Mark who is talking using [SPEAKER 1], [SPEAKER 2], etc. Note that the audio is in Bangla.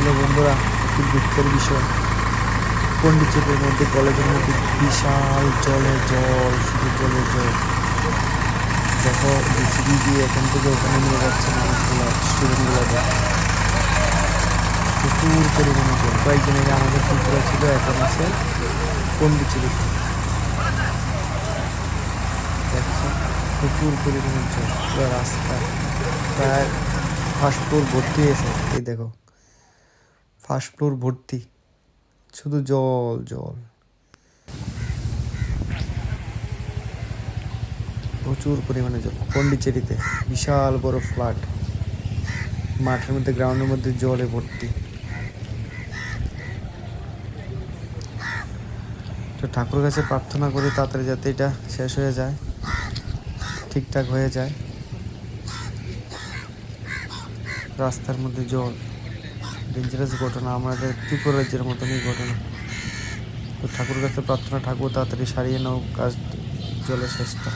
[SPEAKER 1] হলো বন্ধুরা একটি দুঃখের বিষয়, পন্ডিচেরির মধ্যে কলেজের মধ্যে বিশাল জলে জল, শুধু জলে জল। দেখো জিসিবি দিয়ে এখান থেকে ওখানে নিয়ে যাচ্ছে মানুষগুলো, স্টুডেন্টগুলোকে। প্রচুর পরিমাণে জল। কয়েকদিন আগে আমাদের ত্রিপুরা ছিল, এখন আছে পন্ডিচেরিতে। দেখছো প্রচুর পরিমাণে জল, পুরো রাস্তা প্রায় ফার্স্ট ফ্লোর ভর্তি হয়েছে। এই দেখো ফার্স্ট ফ্লোর ভর্তি, শুধু জল জল, প্রচুর পরিমাণে জল। পন্ডিচেরিতে বিশাল বড় ফ্লাড, মাঠের মধ্যে গ্রাউন্ডের মধ্যে জলে ভর্তি। তো ঠাকুরের কাছে প্রার্থনা করি তাড়াতাড়ি যাতে এটা শেষ হয়ে যায়, ঠিকঠাক হয়ে যায়। রাস্তার মধ্যে জল, ডেঞ্জারাস ঘটনা, আমাদের ত্রিপুরা রাজ্যের মতনই ঘটনা। তো ঠাকুরের কাছে প্রার্থনা, ঠাকুর তাড়াতাড়ি সারিয়ে নাও কাজ, জলের শেষটা।